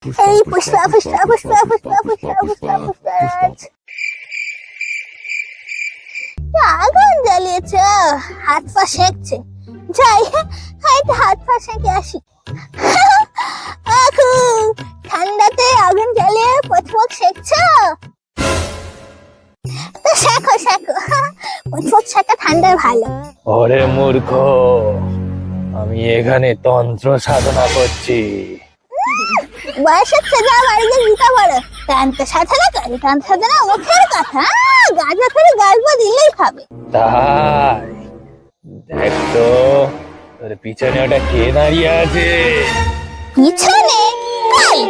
এই পুষ্পা পুষ্পা পুষ্পা পুষ্পা পুষ্পা পুষ্পা পুষ্পরাজ আগুন জ্বালিয়েছ, হাত পা সেঁকছে। যাই হয়তো হাত পা সেঁকে আসি। আখু ঠান্ডাতে আগুন জ্বালিয়ে পথমুখ সেঁকছ, তো শেখো শেখো, পথমুখ শেখা ঠান্ডায় ভালো। ওরে মূর্খ, আমি এখানে তন্ত্র সাধনা করছি। বয়সের থেকে বাড়িতে গীতা পড়ো, তন্ত্র সাধনা করে, তন্ত্র সাধনা মুখের কথা, গাঁজা করে গল্প দিলেই খাবে। তাই দেখ তো, তোর পিছনে ওটা কে দাঁড়িয়ে আছে? পিছনে কাল